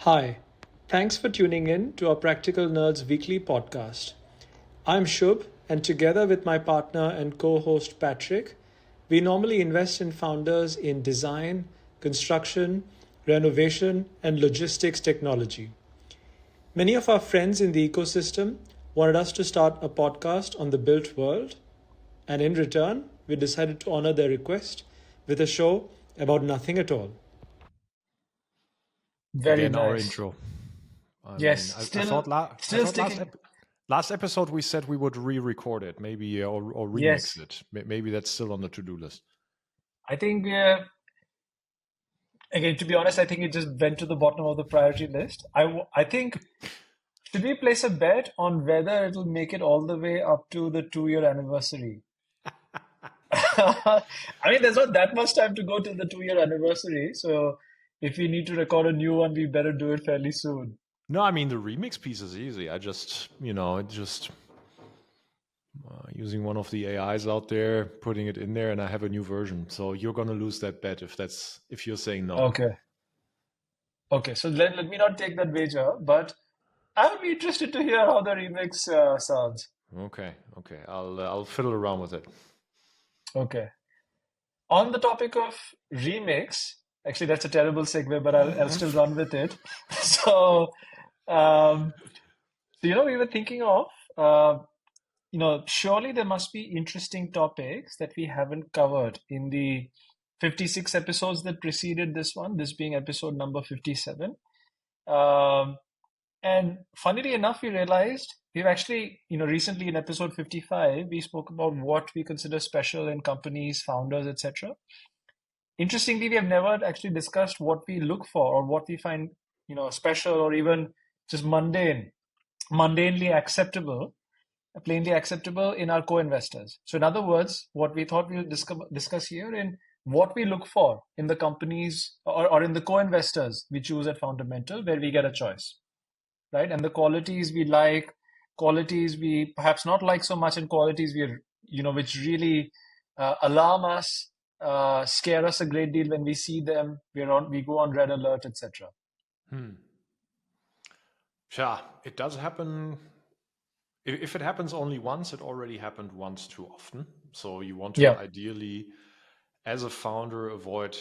Hi, thanks for tuning in to our Practical Nerds weekly podcast. I'm Shub, and together with my partner and co host Patric, we normally invest in founders in design, construction, renovation, and logistics technology. Many of our friends in the ecosystem wanted us to start a podcast on the built world, and in return, we decided to honor their request with a show about nothing at all. Very Again, our nice. intro. I Yes, mean, I still thought I still thought sticking. last episode we said we would re-record it, maybe or remix Yes, it. Maybe that's still on the to-do list. I think again, to be honest, I think it just went to the bottom of the priority list. I think, should we place a bet on whether it'll make it all the way up to the 2-year anniversary? I mean, there's not that much time to go to the 2-year anniversary, so if we need to record a new one, we better do it fairly soon. No, I mean the remix piece is easy. I just using one of the AIs out there, putting it in there, and I have a new version. So you're gonna lose that bet if you're saying no. Okay. Okay, so let me not take that wager, but I would be interested to hear how the remix sounds. Okay, I'll fiddle around with it. Okay. On the topic of remix, actually that's a terrible segue, but I'll still run with it. So, um, we were thinking of, surely there must be interesting topics that we haven't covered in the 56 episodes that preceded this one, this being episode number 57. Um, And funnily enough, we realized we've actually, recently in episode 55, we spoke about what we consider special in companies, founders, etc. Interestingly, we have never actually discussed what we look for or what we find, special or even just mundanely acceptable, plainly acceptable in our co-investors. So in other words, what we thought we'll discuss here in what we look for in the companies or in the co-investors we choose at Foundamental, where we get a choice, right? And the qualities we like, qualities we perhaps not like so much, and qualities which really alarm us, scare us a great deal when we see them. We go on red alert, etc. Hmm. Yeah, it does happen. If it happens only once, it already happened once too often. So you want to Yeah, ideally, as a founder, avoid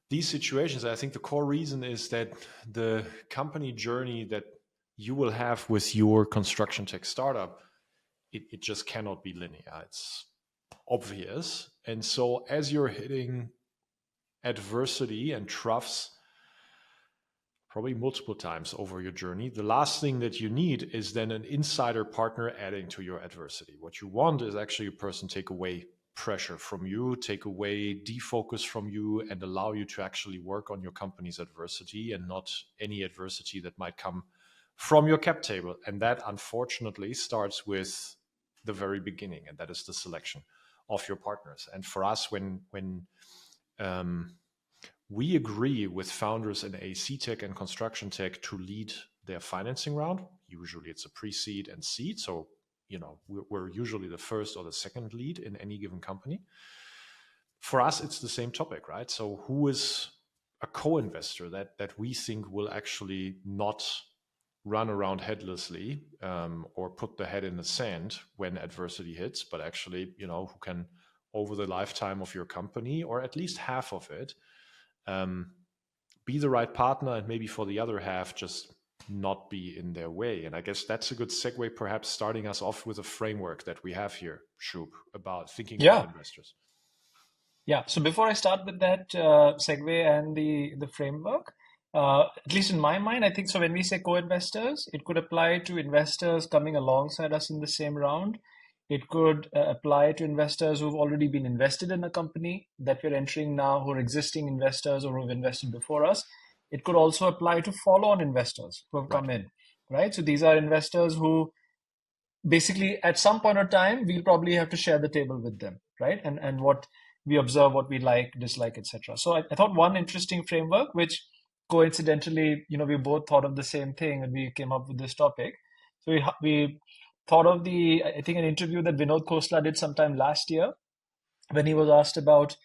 these situations. I think the core reason is that the company journey that you will have with your construction tech startup, it just cannot be linear. It's obvious. And so as you're hitting adversity and troughs, probably multiple times over your journey, the last thing that you need is then an insider partner adding to your adversity. What you want is actually a person take away pressure from you, take away defocus from you, and allow you to actually work on your company's adversity and not any adversity that might come from your cap table. And that unfortunately starts with the very beginning, and that is the selection of your partners. And for us, when we agree with founders in AEC tech and construction tech to lead their financing round. Usually it's a pre-seed and seed. So, we're usually the first or the second lead in any given company. For us, it's the same topic, right? So who is a co-investor that we think will actually not run around headlessly or put the head in the sand when adversity hits, but actually, who can, over the lifetime of your company, or at least half of it, be the right partner, and maybe for the other half, just not be in their way. And I guess that's a good segue, perhaps starting us off with a framework that we have here, Shub, about thinking about yeah, investors. yeah. So before I start with that segue and the framework, at least in my mind, I think so. When we say co-investors, it could apply to investors coming alongside us in the same round. It could apply to investors who've already been invested in a company that we're entering now, who are existing investors or who've invested before us. It could also apply to follow-on investors who have Right. come in, right? So these are investors who basically at some point of time, we'll probably have to share the table with them, right? And what we observe, what we like, dislike, etc. So I thought one interesting framework, which coincidentally, we both thought of the same thing and we came up with this topic. So we thought of I think an interview that Vinod Khosla did sometime last year when he was asked about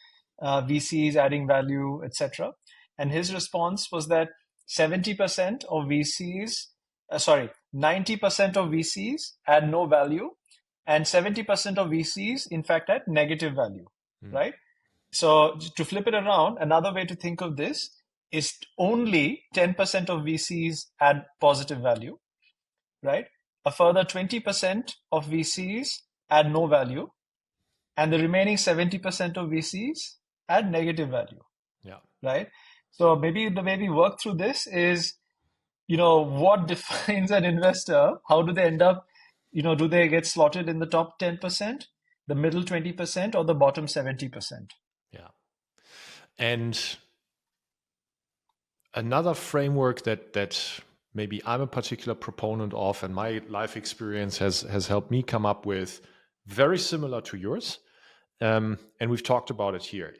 VCs adding value, etc. And his response was that 70% of VCs, 90% of VCs add no value, and 70% of VCs, in fact, add negative value, right? So to flip it around, another way to think of this is only 10% of VCs add positive value, right? A further 20% of VCs add no value, and the remaining 70% of VCs add negative value, Yeah. right? So maybe the way we work through this is, what defines an investor? How do they end up, do they get slotted in the top 10%, the middle 20%, or the bottom 70%? Yeah. And another framework that maybe I'm a particular proponent of, and my life experience has helped me come up with, very similar to yours. And we've talked about it here.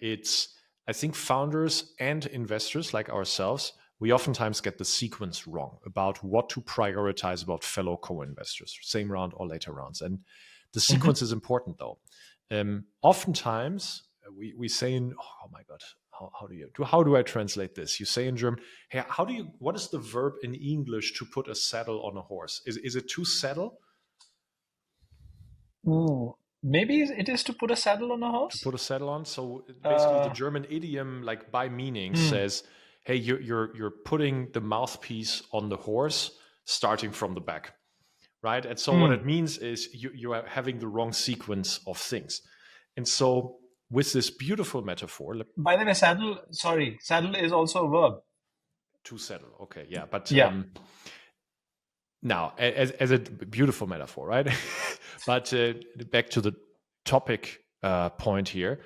I think founders and investors like ourselves, we oftentimes get the sequence wrong about what to prioritize about fellow co-investors, same round or later rounds. And the sequence is important though. Oftentimes we say oh my God, how do I translate this? You say in German, hey, what is the verb in English to put a saddle on a horse? Is it to saddle? Maybe it is to put a saddle on a To horse? put a saddle on. So basically the German idiom, like by meaning, says, hey, you're putting the mouthpiece on the horse starting from the back, right? And so what it means is you are having the wrong sequence of things. And so with this beautiful metaphor. By the way, saddle is also a verb. To saddle. Okay. Yeah. But Yeah. now as a beautiful metaphor, right? But back to the topic point here.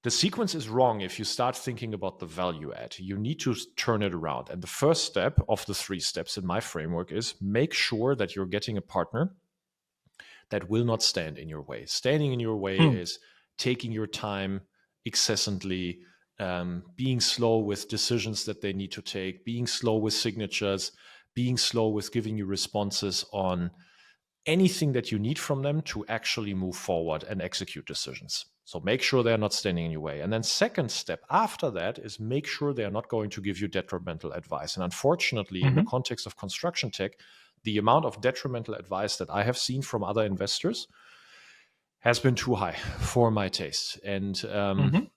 The sequence is wrong if you start thinking about the value add. You need to turn it around. And the first step of the 3 steps in my framework is make sure that you're getting a partner that will not stand in your way. Standing in your way is taking your time excessively, being slow with decisions that they need to take, being slow with signatures, being slow with giving you responses on anything that you need from them to actually move forward and execute decisions. So make sure they're not standing in your way. And then second step after that is make sure they're not going to give you detrimental advice. And unfortunately, in the context of construction tech, the amount of detrimental advice that I have seen from other investors has been too high for my taste. And the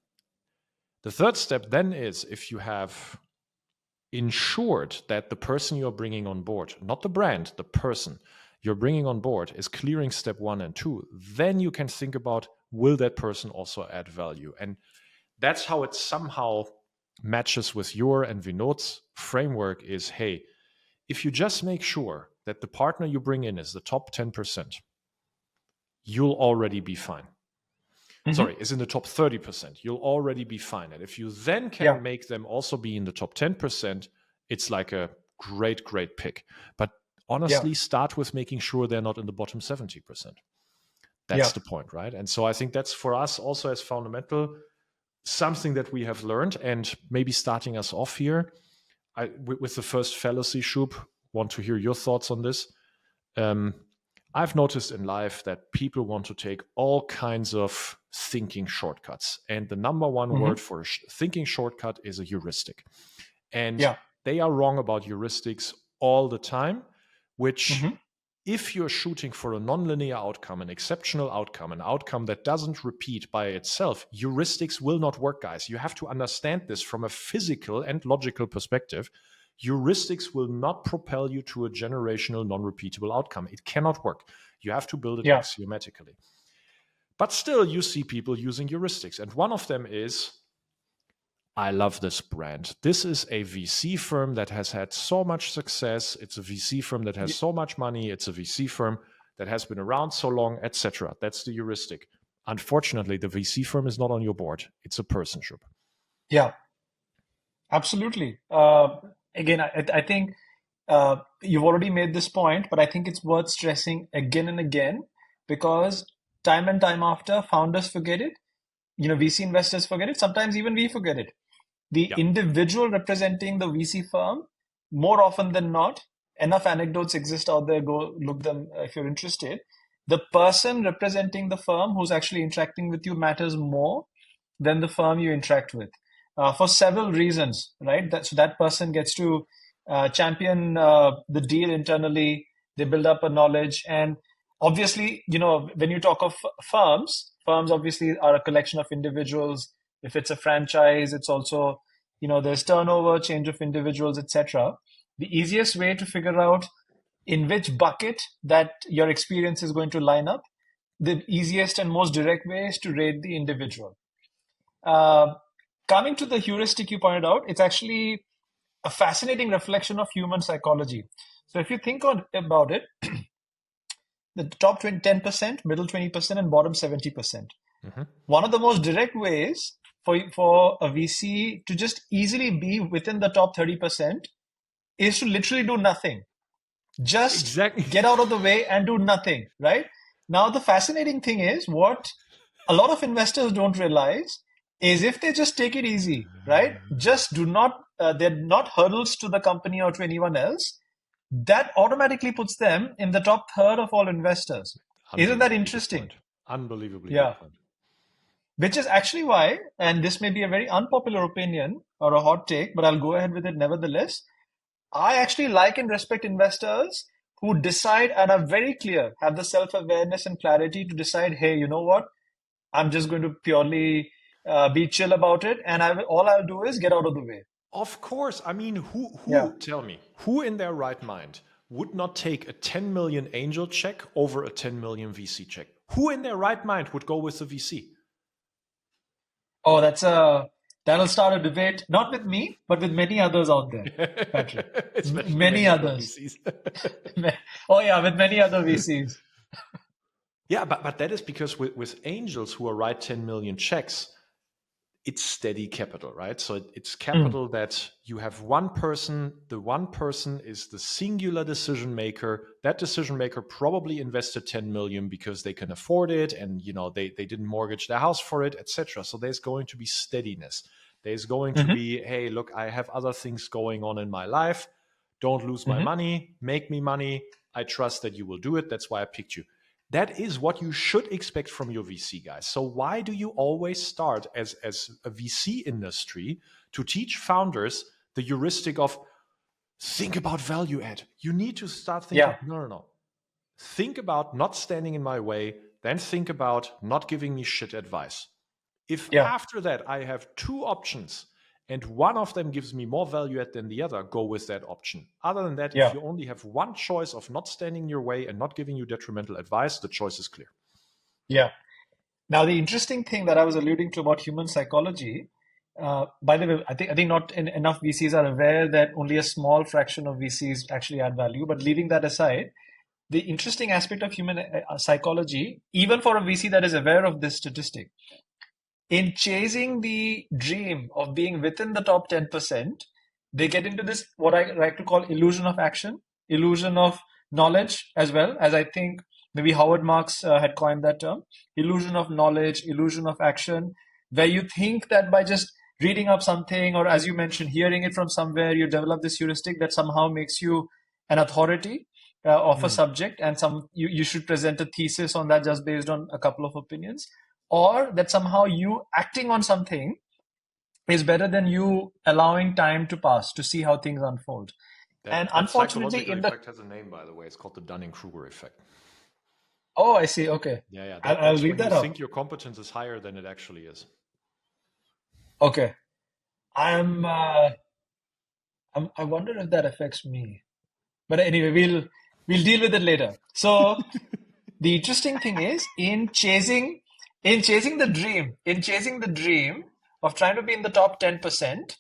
third step then is, if you have ensured that the person you're bringing on board, not the brand, the person you're bringing on board is clearing step 1 and 2, then you can think about, will that person also add value? And that's how it somehow matches with your and Vinod's framework is, hey, if you just make sure that the partner you bring in is the top 10%, you'll already be fine. Sorry, is in the top 30%, you'll already be fine. And if you then can make them also be in the top 10%, it's like a great, great pick. But honestly, start with making sure they're not in the bottom 70%. That's the point, right? And so I think that's for us also as Foundamental, something that we have learned. And maybe starting us off here, with the first fallacy, Shub, want to hear your thoughts on this. I've noticed in life that people want to take all kinds of thinking shortcuts. And the number one word for thinking shortcut is a heuristic. And they are wrong about heuristics all the time, which if you're shooting for a nonlinear outcome, an exceptional outcome, an outcome that doesn't repeat by itself, heuristics will not work, guys. You have to understand this from a physical and logical perspective. Heuristics will not propel you to a generational, non-repeatable outcome. It cannot work. You have to build it axiomatically. But still, you see people using heuristics. And one of them is, I love this brand. This is a VC firm that has had so much success. It's a VC firm that has so much money. It's a VC firm that has been around so long, etc. That's the heuristic. Unfortunately, the VC firm is not on your board. It's a person, Shub. Yeah, absolutely. Again, I think you've already made this point, but I think it's worth stressing again and again, because time and time after, founders forget it. VC investors forget it. Sometimes even we forget it. The individual representing the VC firm, more often than not, enough anecdotes exist out there. Go look them if you're interested. The person representing the firm who's actually interacting with you matters more than the firm you interact with. for several reasons, right? So that person gets to champion the deal internally. They build up a knowledge, and obviously, when you talk of firms obviously are a collection of individuals. If it's a franchise, it's also, there's turnover, change of individuals, etc. The easiest way to figure out in which bucket that your experience is going to line up, the easiest and most direct way is to rate the individual. Coming to the heuristic you pointed out, it's actually a fascinating reflection of human psychology. So if you think about it, the top 10%, middle 20%, and bottom 70%. One of the most direct ways for a VC to just easily be within the top 30% is to literally do nothing. Just get out of the way and do nothing, right? Now, the fascinating thing is what a lot of investors don't realize is if they just take it easy, right? Just do not, they're not hurdles to the company or to anyone else. That automatically puts them in the top third of all investors. Isn't that interesting? Unbelievably Yeah. good point. Which is actually why, and this may be a very unpopular opinion or a hot take, but I'll go ahead with it nevertheless. I actually like and respect investors who decide and are very clear, have the self-awareness and clarity to decide, hey, you know what? I'm just going to purely be chill about it, and all I'll do is get out of the way. Of course. I mean, who Yeah. tell me, who in their right mind would not take a 10 million angel check over a 10 million VC check? Who in their right mind would go with the VC? Oh, that'll start a debate, not with me, but with many others out there, Patrick. Especially many others. VCs. Oh yeah, with many other VCs. Yeah, but that is because with angels who are write 10 million checks, it's steady capital, right? So it's capital that you have one person. The one person is the singular decision maker. That decision maker probably invested 10 million because they can afford it, and they didn't mortgage their house for it, etc. So there's going to be steadiness. There's going to be, hey, look, I have other things going on in my life. Don't lose my money. Make me money. I trust that you will do it. That's why I picked you. That is what you should expect from your VC guys. So why do you always start as a VC industry to teach founders the heuristic of think about value add? You need to start thinking, no. Think about not standing in my way, then think about not giving me shit advice. If after that I have two options and one of them gives me more value add than the other, go with that option. Other than that, if you only have one choice of not standing in your way and not giving you detrimental advice, the choice is clear. Yeah. Now, the interesting thing that I was alluding to about human psychology, by the way, I think not enough VCs are aware that only a small fraction of VCs actually add value. But leaving that aside, the interesting aspect of human psychology, even for a VC that is aware of this statistic, in chasing the dream of being within the top 10%, they get into this, what I like to call illusion of action, illusion of knowledge, as well as I think maybe Howard Marks had coined that term, illusion of knowledge, illusion of action, where you think that by just reading up something, or as you mentioned, hearing it from somewhere, you develop this heuristic that somehow makes you an authority of a subject, and you should present a thesis on that just based on a couple of opinions. Or that somehow you acting on something is better than you allowing time to pass to see how things unfold. That Unfortunately, effect has a name, by the way. It's called the Dunning-Kruger effect. Oh, I see. Okay. Yeah. I'll read that up. up. Think your competence is higher than it actually is. Okay. I wonder if that affects me. But anyway, we'll deal with it later. So the interesting thing is in chasing the dream of trying to be in the top 10%,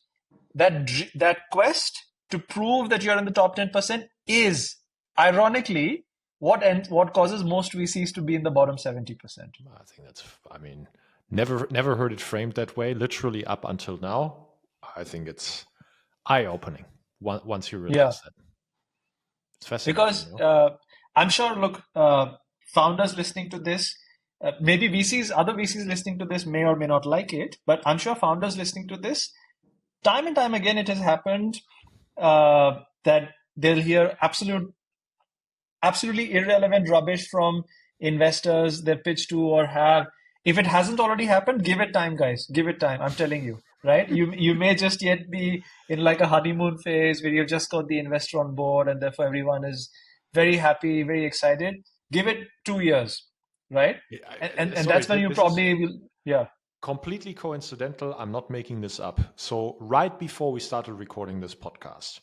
that quest to prove that you're in the top 10% is ironically what causes most VCs to be in the bottom 70%. I think never heard it framed that way, literally up until now. I think it's eye-opening once you realize that. It's fascinating. Because I'm sure, look, founders listening to this, maybe other VCs listening to this may or may not like it, but I'm sure founders listening to this, time and time again, it has happened that they'll hear absolutely irrelevant rubbish from investors they pitch to or have. If it hasn't already happened, give it time, guys. Give it time. I'm telling you. right? You may just yet be in like a honeymoon phase where you've just got the investor on board, and therefore everyone is very happy, very excited. Give it 2 years, right? Yeah, And sorry, that's when you this is probably will, yeah. completely coincidental. I'm not making this up. So, right before we started recording this podcast,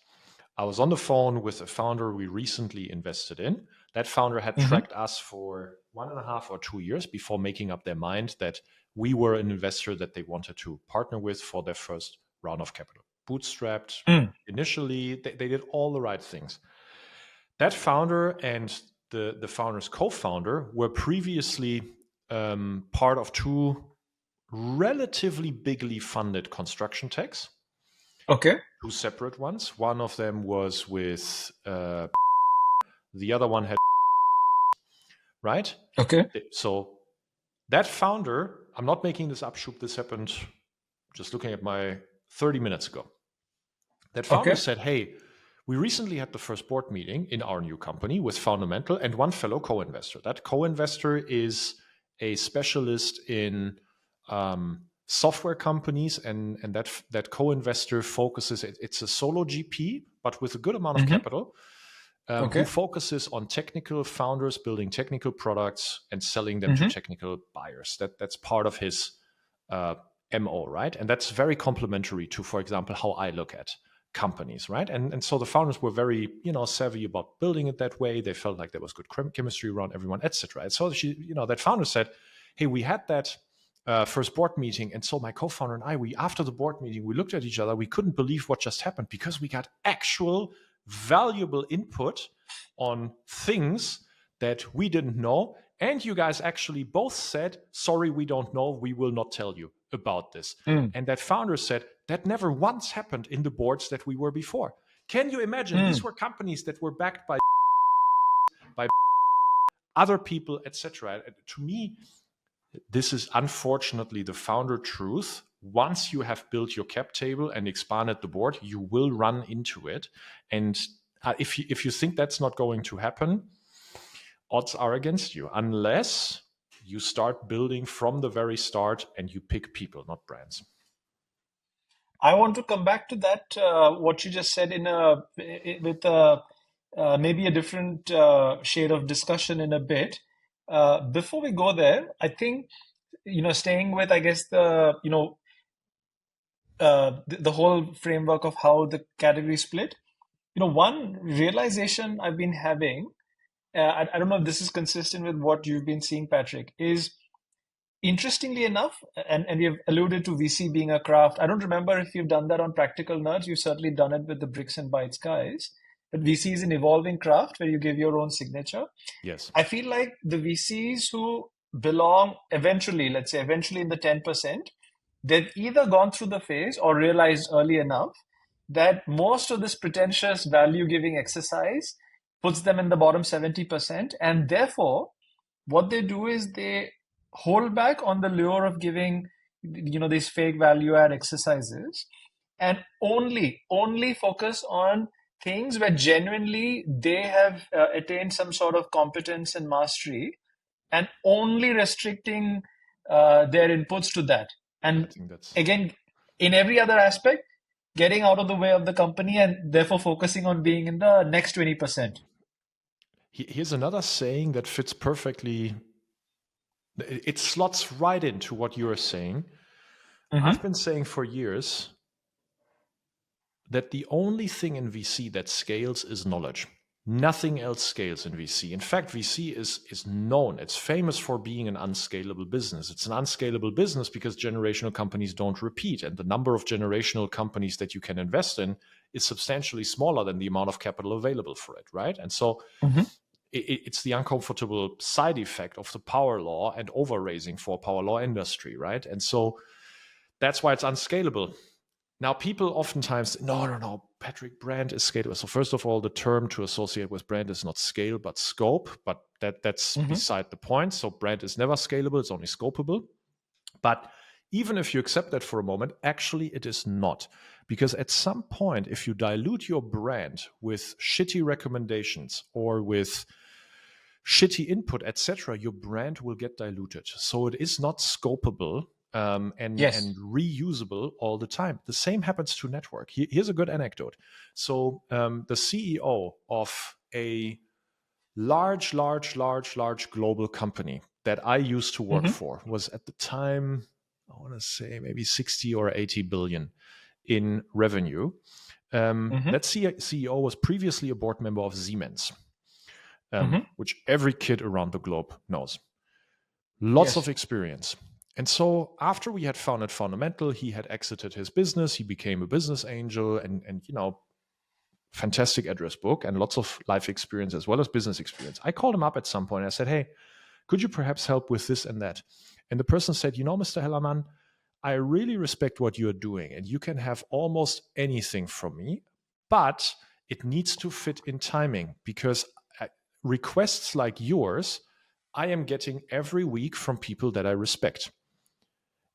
I was on the phone with a founder we recently invested in. That founder had Hmm. tracked us for 1.5 or 2 years before making up their mind that we were an investor that they wanted to partner with for their first round of capital. Bootstrapped Mm. initially, they did all the right things. That founder and the founder's co-founder were previously part of two relatively bigly funded construction techs, Okay. two separate ones. One of them was with the other one had, right? Okay. So that founder, I'm not making this up, Shub, this happened just looking at my 30 minutes ago. That founder Okay. said, hey, we recently had the first board meeting in our new company with Foundamental and one fellow co-investor. That co-investor is a specialist in software companies, and that co-investor focuses. It's a solo GP, but with a good amount of Hmm. capital, who Okay. focuses on technical founders building technical products and selling them to Hmm. technical buyers. That's part of his MO, right? And that's very complementary to, for example, how I look at companies, right? And so the founders were very, savvy about building it that way. They felt like there was good chemistry around everyone, etc. And so that founder said, hey, we had that first board meeting, and so my co-founder and I, after the board meeting, we looked at each other. We couldn't believe what just happened because we got actual valuable input on things that we didn't know. And you guys actually both said, sorry, we don't know. We will not tell you about this. Mm. And that founder said, that never once happened in the boards that we were before. Can you imagine? These Mm. were companies that were backed by other people, etc. To me, this is unfortunately the founder truth. Once you have built your cap table and expanded the board, you will run into it. And if you think that's not going to happen, odds are against you, unless you start building from the very start and you pick people, not brands. I want to come back to that, what you just said with maybe a different shade of discussion in a bit. Before we go there, I think, staying with, I guess, the whole framework of how the category split, one realization I've been having, I don't know if this is consistent with what you've been seeing, Patrick, is interestingly enough, and we have alluded to VC being a craft. I don't remember if you've done that on Practical Nerds. You've certainly done it with the Bricks and Bytes guys. But VC is an evolving craft where you give your own signature. Yes. I feel like the VCs who belong eventually, let's say eventually in the 10%, they've either gone through the phase or realized early enough that most of this pretentious value giving exercise puts them in the bottom 70%. And therefore, what they do is they hold back on the lure of giving, these fake value add exercises, and only focus on things where genuinely they have attained some sort of competence and mastery, and only restricting their inputs to that. I And think that's again, in every other aspect, getting out of the way of the company and therefore focusing on being in the next 20%. Here's another saying that fits perfectly. It slots right into what you're saying. I've Mm-hmm. been saying for years that the only thing in VC that scales is knowledge. Nothing else scales in VC. In fact, VC is known. It's famous for being an unscalable business. It's an unscalable business because generational companies don't repeat, and the number of generational companies that you can invest in is substantially smaller than the amount of capital available for it, right? And so Mm-hmm. it's the uncomfortable side effect of the power law and over raising for power law industry, right? And so that's why it's unscalable. Now, people oftentimes, no, Patrick, brand is scalable. So first of all, the term to associate with brand is not scale, but scope. But that's Mm-hmm. beside the point. So brand is never scalable. It's only scopable. But even if you accept that for a moment, actually it is not. Because at some point, if you dilute your brand with shitty recommendations or with shitty input, etc., your brand will get diluted. So it is not scopable. Yes. and reusable all the time. The same happens to network. Here's a good anecdote. So the CEO of a large global company that I used to work for was at the time, I want to say maybe 60 or 80 billion in revenue. That CEO was previously a board member of Siemens, which every kid around the globe knows. Lots of experience. And so after we had founded Foundamental, he had exited his business. He became a business angel and fantastic address book and lots of life experience as well as business experience. I called him up at some point. I said, hey, could you perhaps help with this and that? And the person said, Mr. Hellermann, I really respect what you're doing and you can have almost anything from me, but it needs to fit in timing because requests like yours, I am getting every week from people that I respect.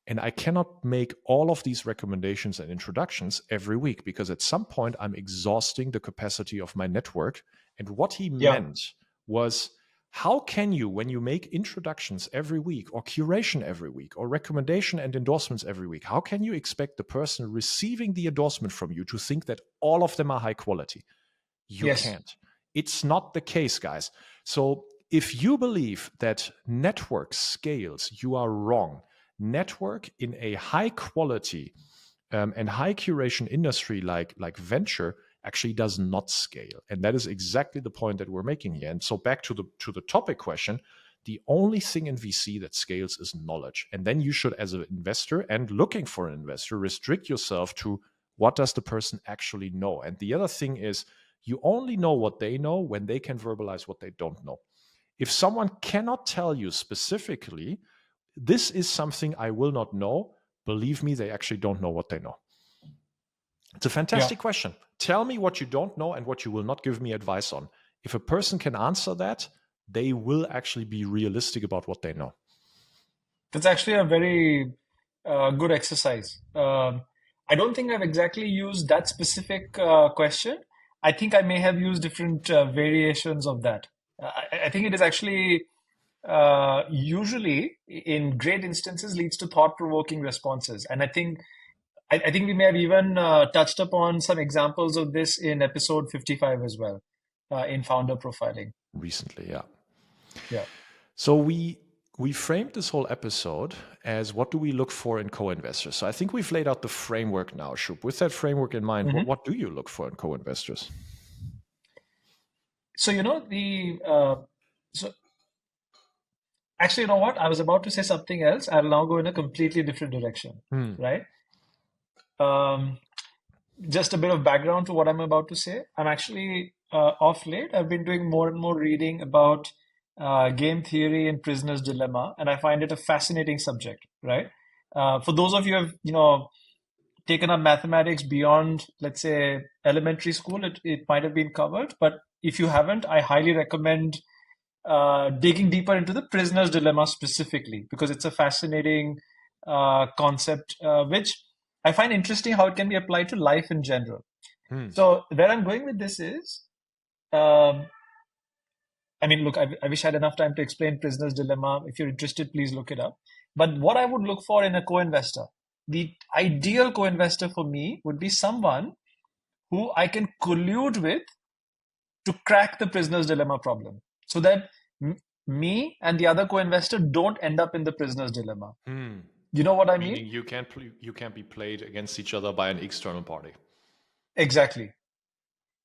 And I cannot make all of these recommendations and introductions every week because at some point I'm exhausting the capacity of my network. And what he meant was, how can you, when you make introductions every week or curation every week or recommendation and endorsements every week, how can you expect the person receiving the endorsement from you to think that all of them are high quality? You can't. It's not the case, guys. So if you believe that network scales, you are wrong. Network in a high quality and high curation industry like venture actually does not scale. And that is exactly the point that we're making here. And so back to the topic question, the only thing in VC that scales is knowledge. And then you should, as an investor and looking for an investor, restrict yourself to what does the person actually know. And the other thing is, you only know what they know when they can verbalize what they don't know. If someone cannot tell you specifically, this is something I will not know, believe me, they actually don't know what they know. It's a fantastic question. Tell me what you don't know and what you will not give me advice on. If a person can answer that, they will actually be realistic about what they know. That's actually a very good exercise. I don't think I've exactly used that specific question. I think I may have used different variations of that. I think it is actually usually in great instances leads to thought-provoking responses. And I think we may have even touched upon some examples of this in episode 55 as well, in founder profiling. Recently, yeah. Yeah. So we framed this whole episode as what do we look for in co-investors? So I think we've laid out the framework now, Shub. With that framework in mind, what do you look for in co-investors? So, actually, you know what? I was about to say something else. I'll now go in a completely different direction, right? Just a bit of background to what I'm about to say. I'm actually, off late, I've been doing more and more reading about game theory and prisoner's dilemma, and I find it a fascinating subject, right? For those of you who have, taken up mathematics beyond, let's say, elementary school, it might have been covered. But if you haven't, I highly recommend digging deeper into the prisoner's dilemma specifically, because it's a fascinating concept, which I find interesting how it can be applied to life in general. So where I'm going with this is, I mean, look, I wish I had enough time to explain prisoner's dilemma. If you're interested, please look it up. But what I would look for in a co-investor, the ideal co-investor for me would be someone who I can collude with to crack the prisoner's dilemma problem, so that me and the other co-investor don't end up in the prisoner's dilemma. You know what I mean? Meaning you can't be played against each other by an external party. Exactly.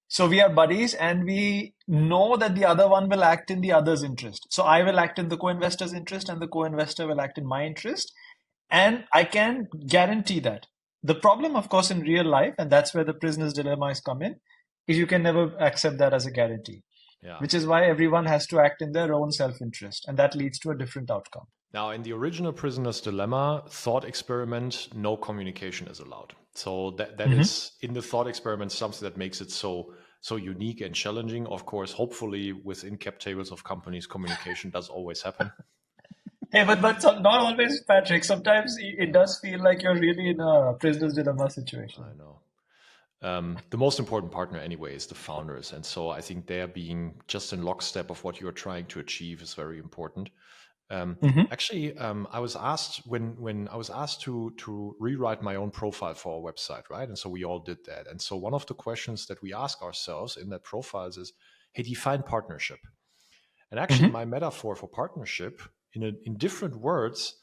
So we are buddies and we know that the other one will act in the other's interest. So I will act in the co-investor's interest and the co-investor will act in my interest. And I can guarantee that. The problem, of course, in real life, and that's where the prisoner's dilemma is come in, is you can never accept that as a guarantee. Which is why everyone has to act in their own self-interest. And that leads to a different outcome. Now, in the original prisoner's dilemma, thought experiment, no communication is allowed. So that is, in the thought experiment, something that makes it so unique and challenging. Of course, hopefully within cap tables of companies, communication does always happen. Hey, but not always, Patrick. Sometimes it does feel like you're really in a prisoner's dilemma situation. I know. The most important partner anyway is the founders. And so I think they're being just in lockstep of what you're trying to achieve is very important. Actually, I was asked when I was asked to rewrite my own profile for our website, right? And so we all did that. And so one of the questions that we ask ourselves in that profile is, hey, define partnership. And actually, my metaphor for partnership in different words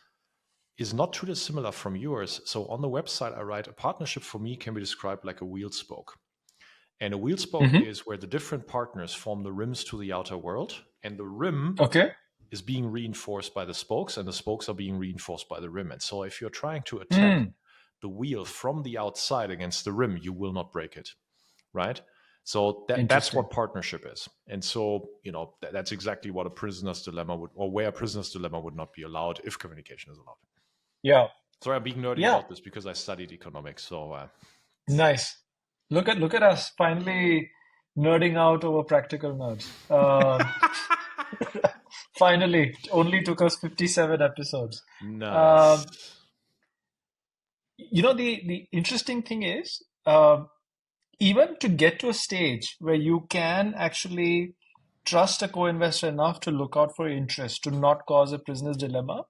is not too dissimilar from yours. So on the website, I write a partnership for me can be described like a wheel spoke. And a wheel spoke is where the different partners form the rims to the outer world, and the rim is being reinforced by the spokes, and the spokes are being reinforced by the rim. And so if you're trying to attack the wheel from the outside against the rim, you will not break it, right? So that's what partnership is. And so, that's exactly what a prisoner's dilemma would, or where a prisoner's dilemma would not be allowed if communication is allowed. Yeah. Sorry, I'm being nerdy about this because I studied economics. So nice. Look at us finally nerding out over practical nerds. Finally, only took us 57 episodes. Nice. The interesting thing is, even to get to a stage where you can actually trust a co-investor enough to look out for interest, to not cause a prisoner's dilemma,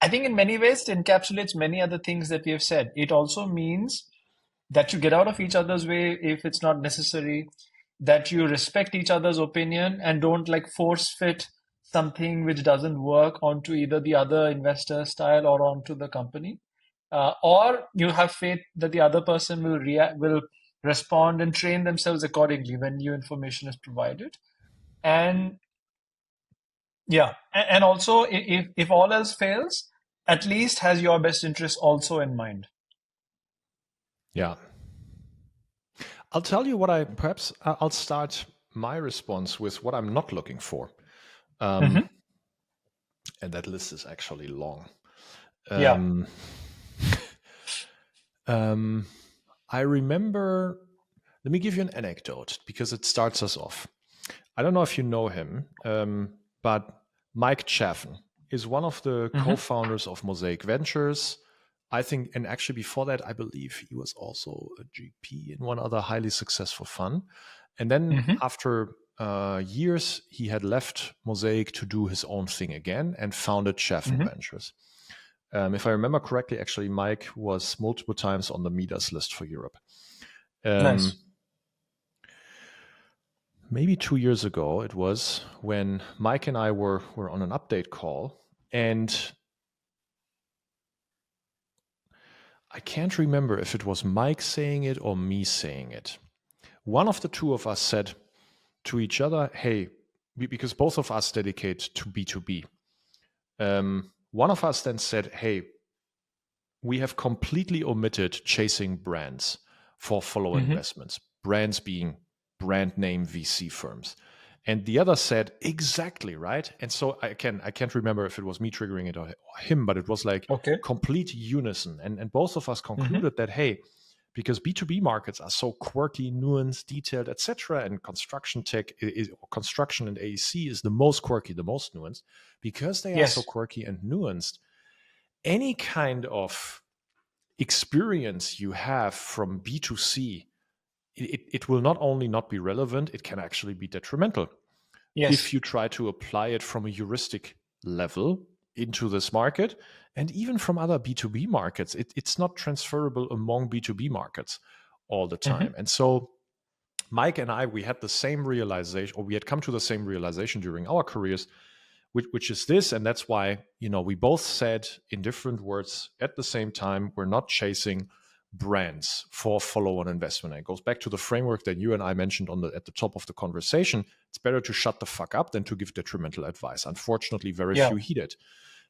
I think in many ways it encapsulates many other things that we have said. It also means that you get out of each other's way if it's not necessary, that you respect each other's opinion and don't force fit something which doesn't work onto either the other investor style or onto the company. Or you have faith that the other person will respond and train themselves accordingly when new information is provided. And and also if all else fails, at least has your best interest also in mind. Yeah. I'll tell you what I'll start my response with what I'm not looking for. And that list is actually long. I remember, let me give you an anecdote because it starts us off. I don't know if you know him, but Mike Chaffin is one of the co-founders of Mosaic Ventures. I think, and actually before that, I believe he was also a GP in one other highly successful fund. And then after years, he had left Mosaic to do his own thing again and founded Chaffin Ventures. If I remember correctly, actually, Mike was multiple times on the Midas list for Europe. Nice. Maybe 2 years ago, it was when Mike and I were on an update call, and I can't remember if it was Mike saying it or me saying it. One of the two of us said to each other, hey, because both of us dedicate to B2B. One of us then said, hey, we have completely omitted chasing brands for follow investments, brands being brand name VC firms. And the other said, exactly, right? And so I can't remember if it was me triggering it or him, but it was complete unison. And both of us concluded that, hey, because B2B markets are so quirky, nuanced, detailed, etc., and construction tech, construction and AEC is the most quirky, the most nuanced, because they are so quirky and nuanced, any kind of experience you have from B2C, it will not only not be relevant, it can actually be detrimental. If you try to apply it from a heuristic level into this market, and even from other B2B markets, it's not transferable among B2B markets all the time. And so Mike and I, we had the same realization, or we had come to the same realization during our careers, which is this, and that's why, we both said in different words at the same time, we're not chasing brands for follow-on investment. And it goes back to the framework that you and I mentioned at the top of the conversation. It's better to shut the fuck up than to give detrimental advice. Unfortunately, very few heed it.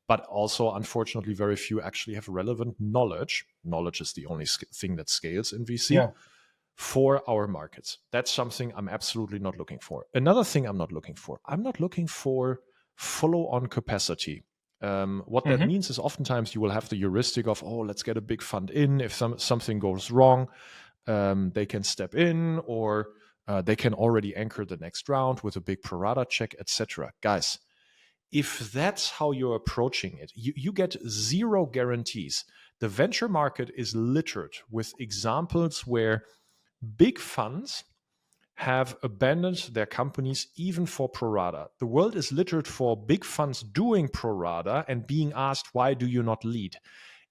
But also, unfortunately, very few actually have relevant knowledge. Knowledge is the only thing that scales in VC for our markets. That's something I'm absolutely not looking for. Another thing I'm not looking for follow-on capacity. What that means is oftentimes you will have the heuristic of, let's get a big fund in. If something goes wrong, they can step in, or they can already anchor the next round with a big pro rata check, etc. Guys, if that's how you're approaching it, you get zero guarantees. The venture market is littered with examples where big funds have abandoned their companies even for pro rata. The world is littered for big funds doing pro rata and being asked, why do you not lead?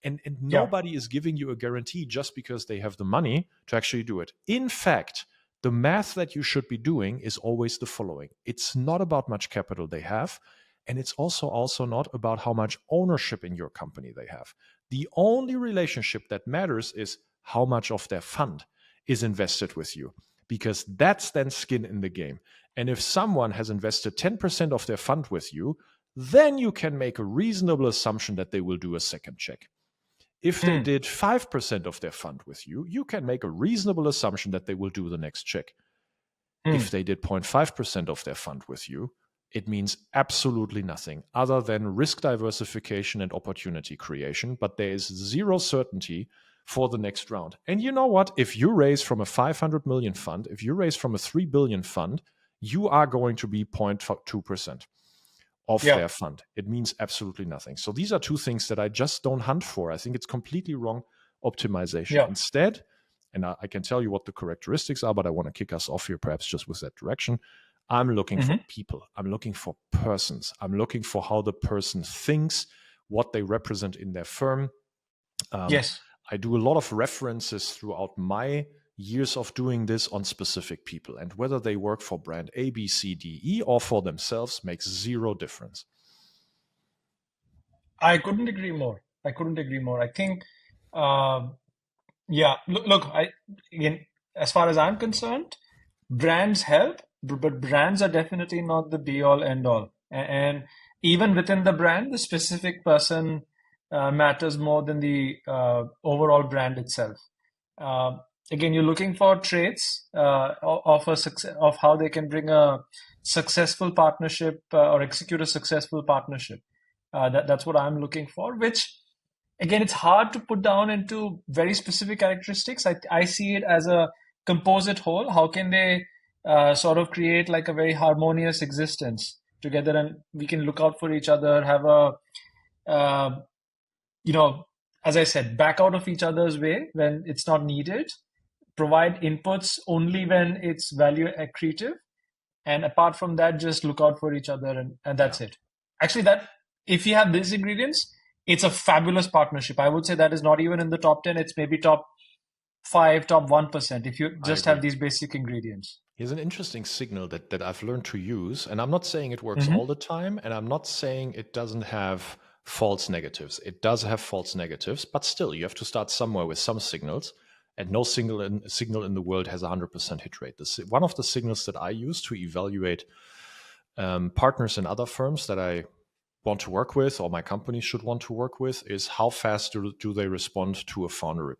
And nobody is giving you a guarantee just because they have the money to actually do it. In fact, the math that you should be doing is always the following. It's not about much capital they have, and it's also not about how much ownership in your company they have. The only relationship that matters is how much of their fund is invested with you, because that's then skin in the game. And if someone has invested 10% of their fund with you, then you can make a reasonable assumption that they will do a second check. If they did 5% of their fund with you, you can make a reasonable assumption that they will do the next check. If they did 0.5% of their fund with you, it means absolutely nothing other than risk diversification and opportunity creation, but there is zero certainty for the next round. And you know what? If you raise from a 500 million fund, if you raise from a 3 billion fund, you are going to be 0.2% of their fund. It means absolutely nothing. So these are two things that I just don't hunt for. I think it's completely wrong optimization. Instead, and I can tell you what the characteristics are, but I want to kick us off here perhaps just with that direction. I'm looking for people. I'm looking for persons. I'm looking for how the person thinks, what they represent in their firm. I do a lot of references throughout my years of doing this on specific people, and whether they work for brand A, B, C, D, E or for themselves makes zero difference. I couldn't agree more. I think, look, again, as far as I'm concerned, brands help, but brands are definitely not the be all end all. And even within the brand, the specific person matters more than the overall brand itself. Again, you're looking for traits of how they can bring a successful partnership or execute a successful partnership. That's what I'm looking for, which, again, it's hard to put down into very specific characteristics. I see it as a composite whole. How can they sort of create like a very harmonious existence together, and we can look out for each other, have a, as I said, back out of each other's way when it's not needed, provide inputs only when it's value accretive, and apart from that, just look out for each other, and that's it. Actually, if you have these ingredients, it's a fabulous partnership. I would say that is not even in the top 10. It's maybe top 5, top 1%, if you just have these basic ingredients. Here's an interesting signal that I've learned to use. And I'm not saying it works all the time. And I'm not saying it doesn't have false negatives. It does have false negatives. But still, you have to start somewhere with some signals. And no signal in the world has a 100% hit rate. One of the signals that I use to evaluate partners in other firms that I want to work with, or my company should want to work with, is how fast do they respond to a founder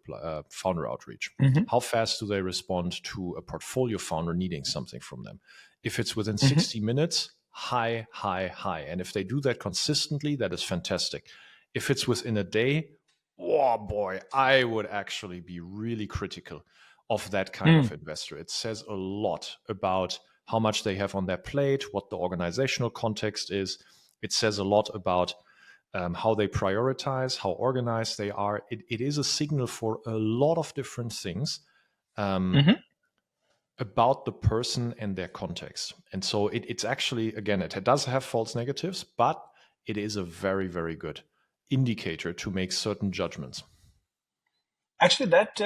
outreach? How fast do they respond to a portfolio founder needing something from them? If it's within 60 minutes, high. And if they do that consistently, that is fantastic. If it's within a day, oh boy, I would actually be really critical of that kind of investor. It says a lot about how much they have on their plate, what the organizational context is. It says a lot about how they prioritize, how organized they are. It is a signal for a lot of different things about the person and their context. And so it's actually, again, it does have false negatives, but it is a very, very good indicator to make certain judgments. Actually, that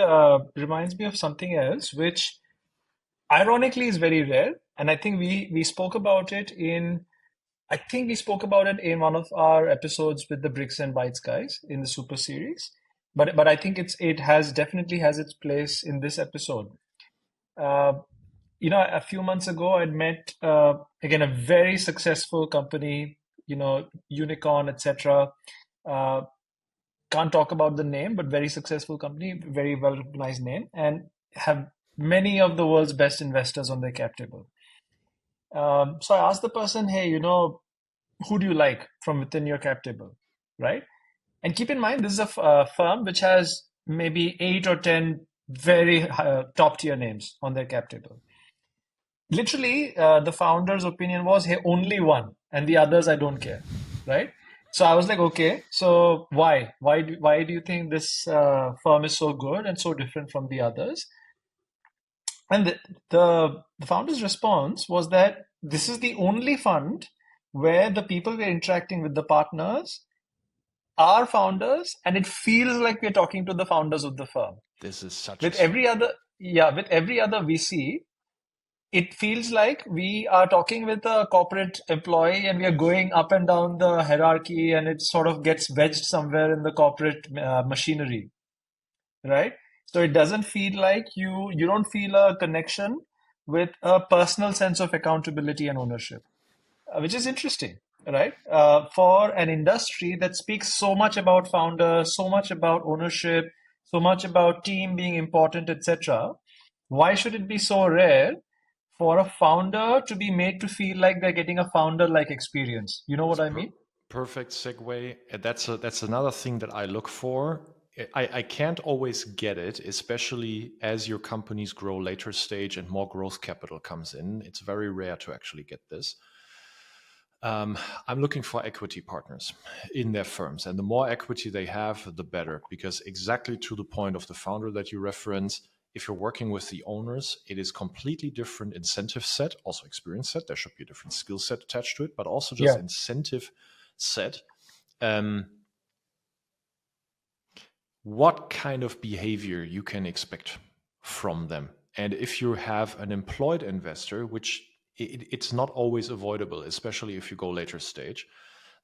reminds me of something else, which ironically is very rare. And I think we spoke about it in one of our episodes with the Bricks and Bytes guys in the Super Series. But I think it definitely has its place in this episode. A few months ago, I'd met again a very successful company, unicorn, etc. Can't talk about the name, but very successful company, very well recognized name, and have many of the world's best investors on their cap table. So I asked the person, hey, who do you like from within your cap table, right? And keep in mind, this is a firm which has maybe 8 or 10 very top tier names on their cap table. Literally, the founder's opinion was, hey, only one, and the others I don't care, right? So I was like, okay, so why? Why do you think this firm is so good and so different from the others? And the founder's response was that this is the only fund where the people we're interacting with, the partners, are founders, and it feels like we're talking to the founders of the firm. This is such With a every other, yeah, with every other VC, it feels like we are talking with a corporate employee and we are going up and down the hierarchy, and it sort of gets wedged somewhere in the corporate machinery, right? So it doesn't feel like you don't feel a connection with a personal sense of accountability and ownership, which is interesting, right? For an industry that speaks so much about founders, so much about ownership, so much about team being important, etc., why should it be so rare for a founder to be made to feel like they're getting a founder-like experience? You know what It's a I mean? perfect segue. And that's another thing that I look for. I can't always get it, especially as your companies grow later stage and more growth capital comes in. It's very rare to actually get this. I'm looking for equity partners in their firms, and the more equity they have, the better. Because exactly to the point of the founder that you reference, if you're working with the owners, it is completely different incentive set, also experience set. There should be a different skill set attached to it, but also just Yeah. incentive set. What kind of behavior you can expect from them? And if you have an employed investor, which it's not always avoidable, especially if you go later stage,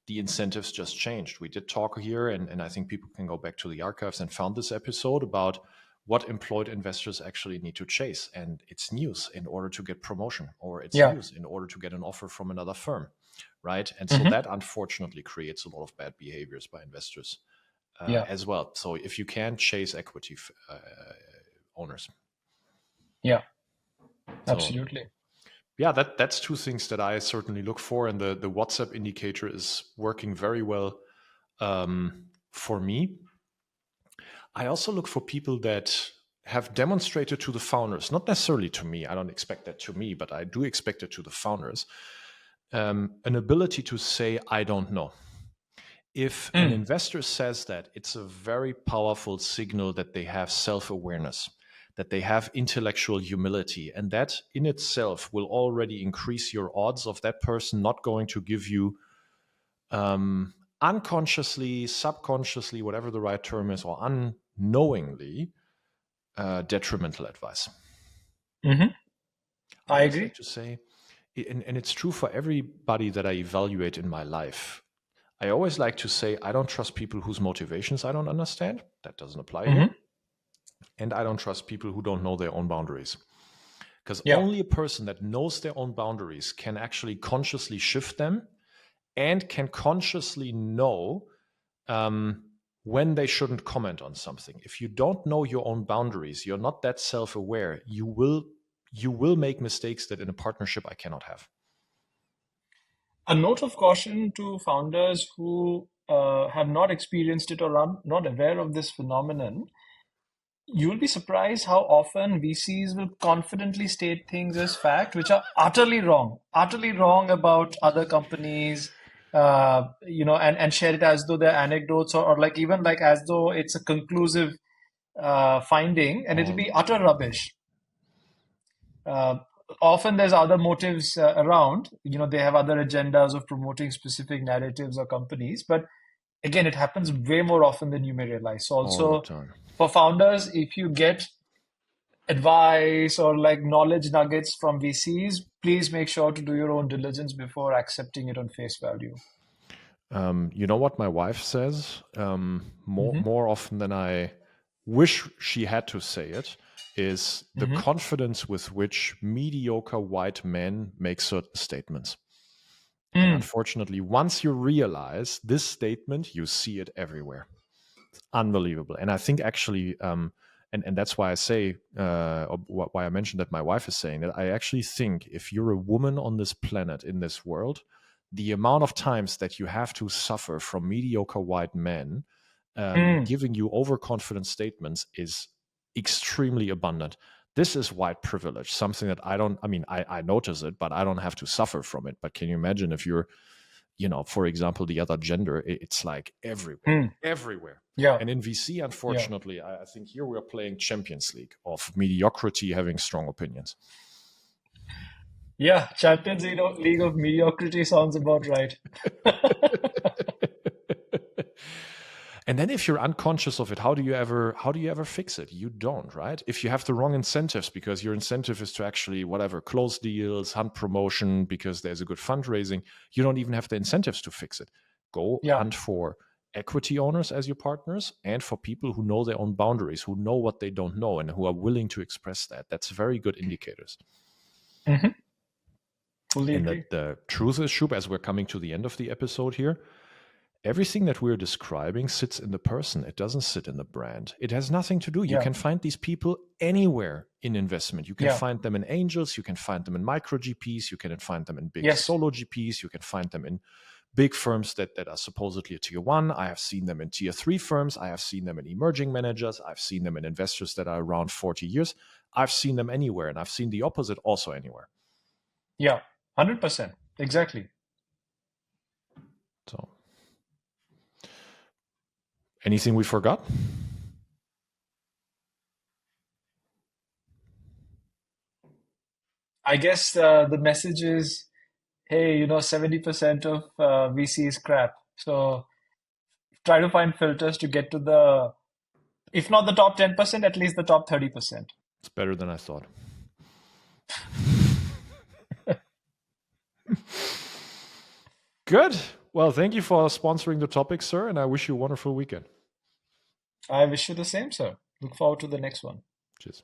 the incentives just changed. We did talk here, and I think people can go back to the archives and found this episode about what employed investors actually need to chase. And it's news in order to get promotion, or it's Yeah. news in order to get an offer from another firm, right? And so Hmm. that unfortunately creates a lot of bad behaviors by investors Yeah. as well. So if you can chase equity owners. Yeah. So Absolutely. yeah, that's two things that I certainly look for, and the WhatsApp indicator is working very well for me. I also look for people that have demonstrated to the founders, not necessarily to me. I don't expect that to me, but I do expect it to the founders. An ability to say, I don't know. If an Mm. investor says that, it's a very powerful signal that they have self-awareness, that they have intellectual humility, and that in itself will already increase your odds of that person not going to give you unconsciously, subconsciously, whatever the right term is, or unknowingly detrimental advice. Hmm. I I always agree. like to say, and it's true for everybody that I evaluate in my life, I always like to say, I don't trust people whose motivations I don't understand. That doesn't apply here. Hmm. And I don't trust people who don't know their own boundaries. Because Yeah. only a person that knows their own boundaries can actually consciously shift them and can consciously know when they shouldn't comment on something. If you don't know your own boundaries, you're not that self-aware, you will make mistakes that in a partnership I cannot have. A note of caution to founders who have not experienced it or are not aware of this phenomenon. You'll be surprised how often VCs will confidently state things as fact, which are utterly wrong about other companies, and share it as though they're anecdotes, or like even like as though it's a conclusive finding, and it'll All be the utter time. rubbish. Uh, Often there's other motives around. They have other agendas of promoting specific narratives or companies, but again, it happens way more often than you may realize. So All the also time. for founders, if you get advice or like knowledge nuggets from VCs, please make sure to do your own diligence before accepting it on face value. You know what my wife says Hmm. more often than I wish she had to say it is the Hmm. confidence with which mediocre white men make certain statements. And Mm. unfortunately, once you realize this statement, you see it everywhere. It's unbelievable. And I think actually, and that's why I say, or why I mentioned that my wife is saying that, I actually think if you're a woman on this planet, in this world, the amount of times that you have to suffer from mediocre white men Mm. giving you overconfident statements is extremely abundant. This is white privilege, something that I don't, I mean, I notice it, but I don't have to suffer from it. But can you imagine if you're for example, the other gender, it's like everywhere. Yeah. And in VC, unfortunately, I think here we're playing Champions League of mediocrity having strong opinions. Yeah, Champions League of mediocrity sounds about right. And then if you're unconscious of it, how do you ever fix it? You don't, right? If you have the wrong incentives, because your incentive is to actually close deals, hunt promotion, because there's a good fundraising, you don't even have the incentives to fix it. Go hunt for equity owners as your partners, and for people who know their own boundaries, who know what they don't know, and who are willing to express that. That's very good indicators. Mm-hmm. Fully and agree. the truth is, Shub, as we're coming to the end of the episode here, everything that we're describing sits in the person. It doesn't sit in the brand. It has nothing to do. You can find these people anywhere in investment. You can find them in angels. You can find them in micro GPs. You can find them in big solo GPs. You can find them in big firms that are supposedly a tier 1. I have seen them in tier 3 firms. I have seen them in emerging managers. I've seen them in investors that are around 40 years. I've seen them anywhere, and I've seen the opposite also anywhere. Yeah, 100%. Exactly. So, anything we forgot? I guess the message is, hey, 70% of VC is crap. So try to find filters to get to if not the top 10%, at least the top 30%. It's better than I thought. Good. Well, thank you for sponsoring the topic, sir, and I wish you a wonderful weekend. I wish you the same, sir. Look forward to the next one. Cheers.